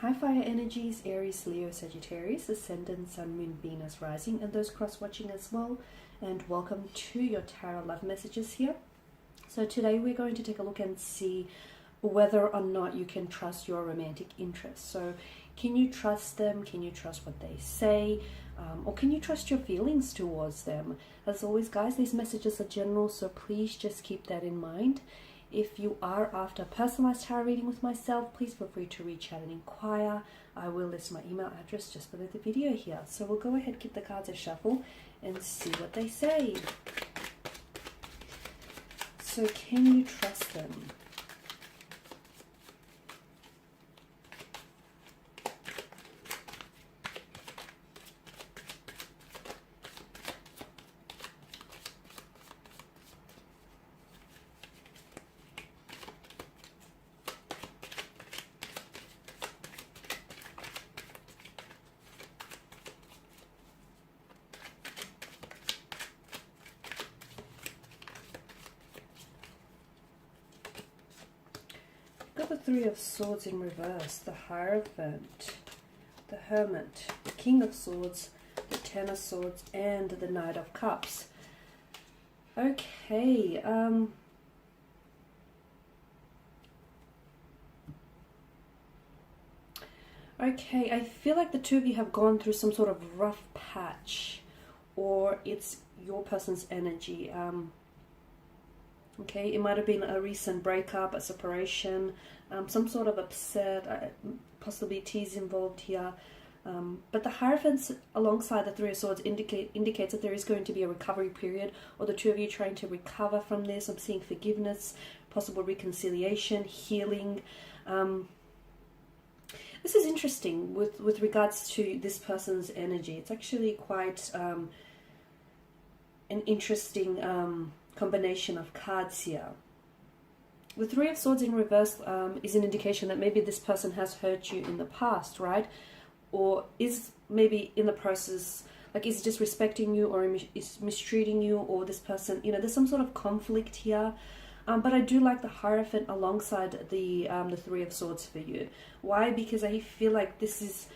High fire energies, Aries, Leo, Sagittarius, Ascendant, Sun, Moon, Venus, Rising, and those cross-watching as well. And welcome to your Tarot Love Messages here. So today we're going to take a look and see whether or not you can trust your romantic interests. So can you trust them? Can you trust what they say? Or can you trust your feelings towards them? As always, guys, these messages are general, so please just keep that in mind. If you are after a personalized tarot reading with myself, please feel free to reach out and inquire. I will list my email address just below the video here. So we'll go ahead, give the cards a shuffle and see what they say. So can you trust them? Got the Three of Swords in reverse, the Hierophant, the Hermit, the King of Swords, the Ten of Swords, and the Knight of Cups. Okay, okay, I feel like the two of you have gone through some sort of rough patch, or it's your person's energy. Okay, it might have been a recent breakup, a separation, some sort of upset, possibly tears involved here. But the Hierophant alongside the Three of Swords indicates that there is going to be a recovery period, or the two of you trying to recover from this. I'm seeing forgiveness, possible reconciliation, healing. This is interesting with regards to this person's energy. It's actually quite an interesting combination of cards here. The Three of Swords in reverse is an indication that maybe this person has hurt you in the past, right? Or is maybe in the process, like is disrespecting you, or is mistreating you, or this person, you know, there's some sort of conflict here. But I do like the Hierophant alongside the Three of Swords for you. Why? Because I feel like this is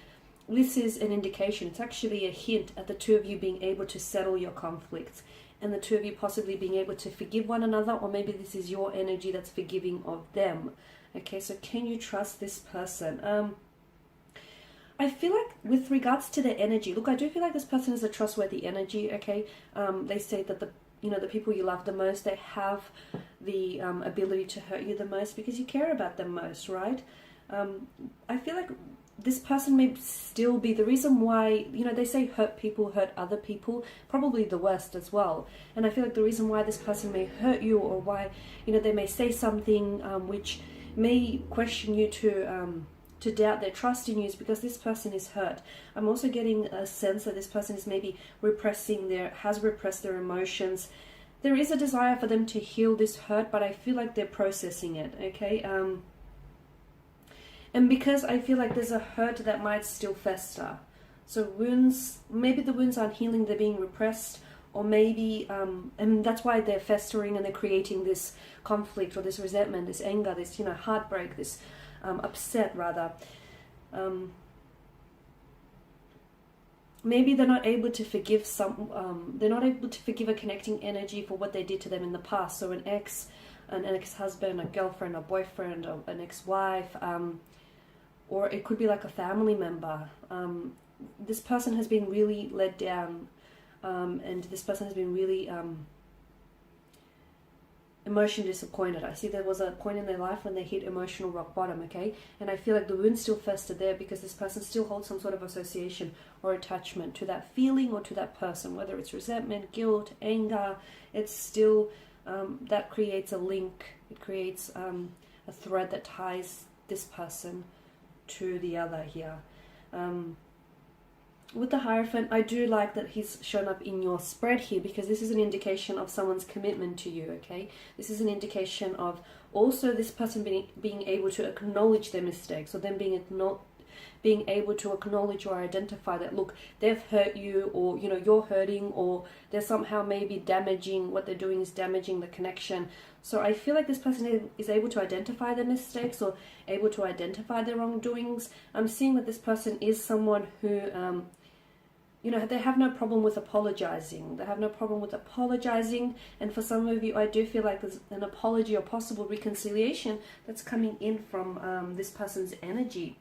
an indication. It's actually a hint at the two of you being able to settle your conflicts, and the two of you possibly being able to forgive one another, or maybe this is your energy that's forgiving of them. Okay, so can you trust this person? I feel like with regards to their energy, look, I do feel like this person is a trustworthy energy, okay? They say that the people you love the most, they have the ability to hurt you the most because you care about them most, right? I feel like this person may still be the reason why, you know, they say hurt people hurt other people, probably the worst as well. And I feel like the reason why this person may hurt you, or why, you know, they may say something which may question you to doubt their trust in you, is because this person is hurt. I'm also getting a sense that this person is maybe has repressed their emotions. There is a desire for them to heal this hurt, but I feel like they're processing it, okay? And because I feel like there's a hurt that might still fester. So wounds, maybe the wounds aren't healing, they're being repressed, or maybe, and that's why they're festering and they're creating this conflict, or this resentment, this anger, this, you know, heartbreak, this upset rather. Maybe they're not able to forgive they're not able to forgive a connecting energy for what they did to them in the past. So an ex-husband, a girlfriend, a boyfriend, or an ex-wife, or it could be like a family member. This person has been really let down, and this person has been really emotionally disappointed. I see there was a point in their life when they hit emotional rock bottom, okay? And I feel like the wound still festered there because this person still holds some sort of association or attachment to that feeling or to that person, whether it's resentment, guilt, anger. It's still, that creates a link. It creates a thread that ties this person to the other here. With the Hierophant, I do like that he's shown up in your spread here, because this is an indication of someone's commitment to you, okay? This is an indication of also this person being able to acknowledge their mistakes, or them being being able to acknowledge or identify that, look, they've hurt you, or, you know, you're hurting, or they're somehow maybe damaging, what they're doing is damaging the connection. So I feel like this person is able to identify their mistakes or able to identify their wrongdoings. I'm seeing that this person is someone who, you know, they have no problem with apologizing. They have no problem with apologizing. And for some of you, I do feel like there's an apology or possible reconciliation that's coming in from this person's energy.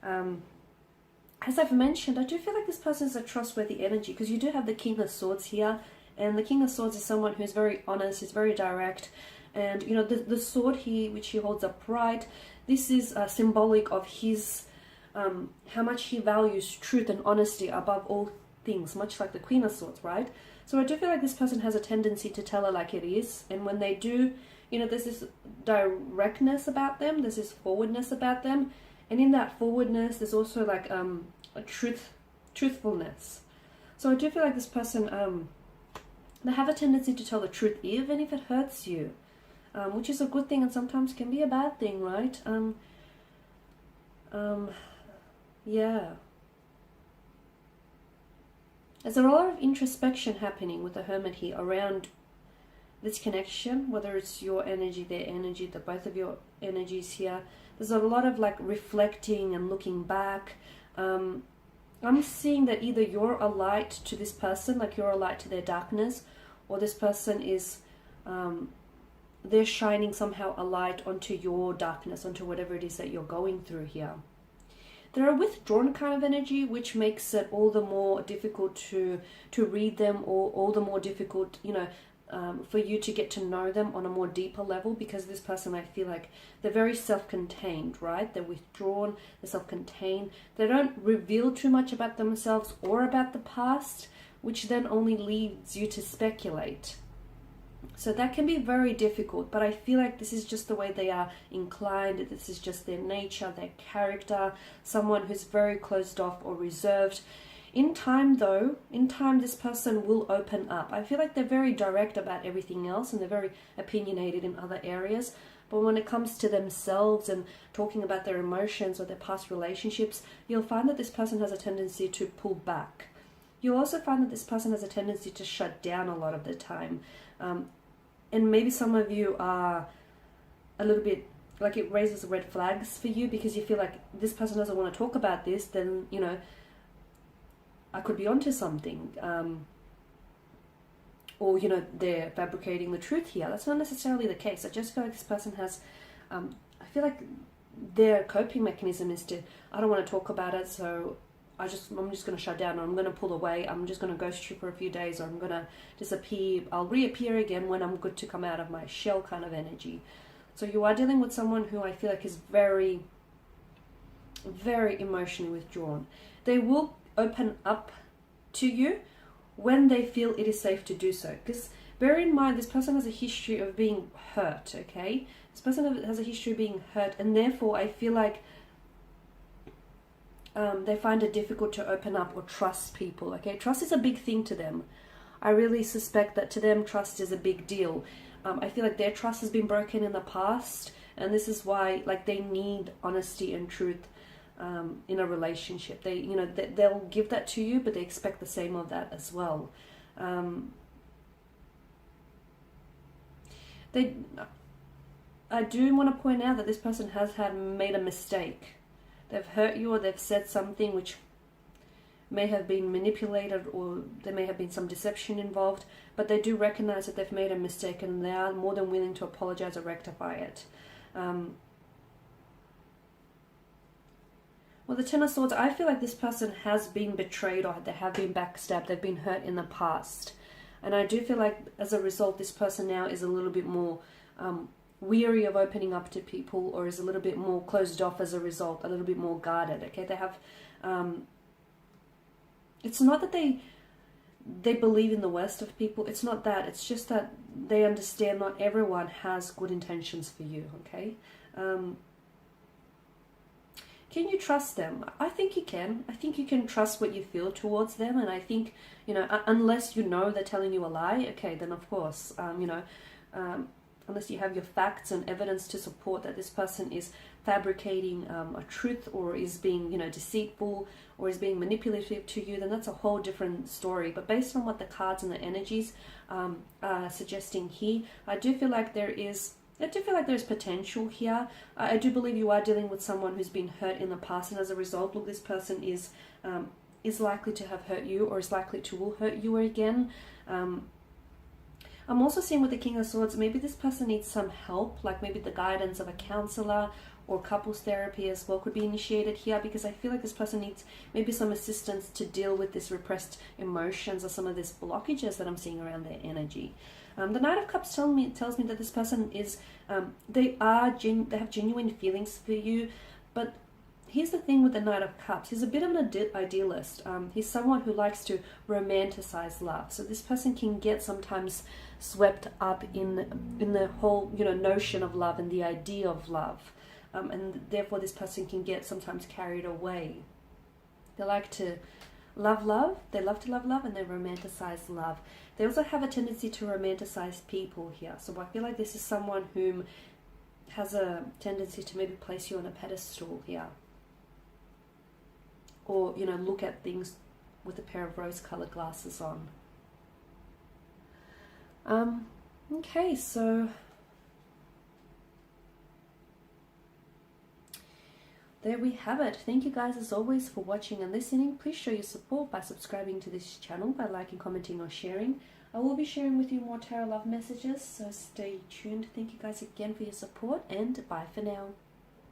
As I've mentioned, I do feel like this person is a trustworthy energy, because you do have the King of Swords here. And the King of Swords is someone who's very honest, is very direct. And, you know, the sword here, which he holds upright, this is symbolic of his, how much he values truth and honesty above all things, much like the Queen of Swords, right? So I do feel like this person has a tendency to tell it like it is. And when they do, you know, there's this directness about them, there's this forwardness about them. And in that forwardness, there's also like a truthfulness. So I do feel like this person, they have a tendency to tell the truth, even if it hurts you, which is a good thing and sometimes can be a bad thing, right? Yeah. There's a lot of introspection happening with the Hermit here around this connection, whether it's your energy, their energy, the both of your energies here. There's a lot of like reflecting and looking back. I'm seeing that either you're a light to this person, like you're a light to their darkness, or this person is, they're shining somehow a light onto your darkness, onto whatever it is that you're going through here. They're a withdrawn kind of energy, which makes it all the more difficult to read them, or all the more difficult, you know, for you to get to know them on a more deeper level, because this person, I feel like they're very self-contained, right? They're withdrawn, they're self-contained. They don't reveal too much about themselves or about the past, which then only leads you to speculate. So that can be very difficult, but I feel like this is just the way they are inclined. This is just their nature, their character, someone who's very closed off or reserved. In time though, in time this person will open up. I feel like they're very direct about everything else, and they're very opinionated in other areas. But when it comes to themselves and talking about their emotions or their past relationships, you'll find that this person has a tendency to pull back. You'll also find that this person has a tendency to shut down a lot of the time. And maybe some of you are a little bit, like, it raises red flags for you, because you feel like this person doesn't want to talk about this, then, you know, I could be onto something. Or, you know, they're fabricating the truth here. That's not necessarily the case. I just feel like this person has, I feel like their coping mechanism is to, I don't want to talk about it, so I'm just going to shut down, or I'm going to pull away, I'm just going to ghost you for a few days, or I'm going to disappear, I'll reappear again when I'm good to come out of my shell kind of energy. So you are dealing with someone who I feel like is very, very emotionally withdrawn. They will open up to you when they feel it is safe to do so. Because bear in mind, this person has a history of being hurt, okay? This person has a history of being hurt, and therefore I feel like they find it difficult to open up or trust people, okay? Trust is a big thing to them. I really suspect that to them, trust is a big deal. I feel like their trust has been broken in the past, and this is why, like, they need honesty and truth in a relationship. They, you know, they'll give that to you, but they expect the same of that as well. I do want to point out that this person has made a mistake. They've hurt you, or they've said something which may have been manipulated, or there may have been some deception involved, but they do recognize that they've made a mistake, and they are more than willing to apologize or rectify it. Well, the Ten of Swords, I feel like this person has been betrayed, or they have been backstabbed, they've been hurt in the past. And I do feel like as a result, this person now is a little bit more weary of opening up to people, or is a little bit more closed off as a result, a little bit more guarded, okay? They have, it's not that they believe in the worst of people, it's not that, it's just that they understand not everyone has good intentions for you, okay? Can you trust them? I think you can. I think you can trust what you feel towards them, and I think, you know, unless you know they're telling you a lie, okay, then of course, you know, unless you have your facts and evidence to support that this person is fabricating a truth, or is being, you know, deceitful, or is being manipulative to you, then that's a whole different story. But based on what the cards and the energies are suggesting here, I do feel like there's potential here. I do believe you are dealing with someone who's been hurt in the past, and as a result, look, this person is likely to have hurt you, or is likely to will hurt you again. I'm also seeing with the King of Swords, maybe this person needs some help, like maybe the guidance of a counselor or couples therapy as well could be initiated here, because I feel like this person needs maybe some assistance to deal with this repressed emotions or some of these blockages that I'm seeing around their energy. The Knight of Cups tells me that this person is, they have genuine feelings for you, but here's the thing with the Knight of Cups. He's a bit of an idealist. He's someone who likes to romanticize love. So this person can get sometimes swept up in the whole, you know, notion of love and the idea of love. And therefore this person can get sometimes carried away. They like to love, they love to love, and they romanticize love. They also have a tendency to romanticize people here. So I feel like this is someone whom has a tendency to maybe place you on a pedestal here. Or, you know, look at things with a pair of rose-colored glasses on. Okay, so there we have it. Thank you guys as always for watching and listening. Please show your support by subscribing to this channel, by liking, commenting or sharing. I will be sharing with you more tarot love messages, so stay tuned. Thank you guys again for your support, and bye for now.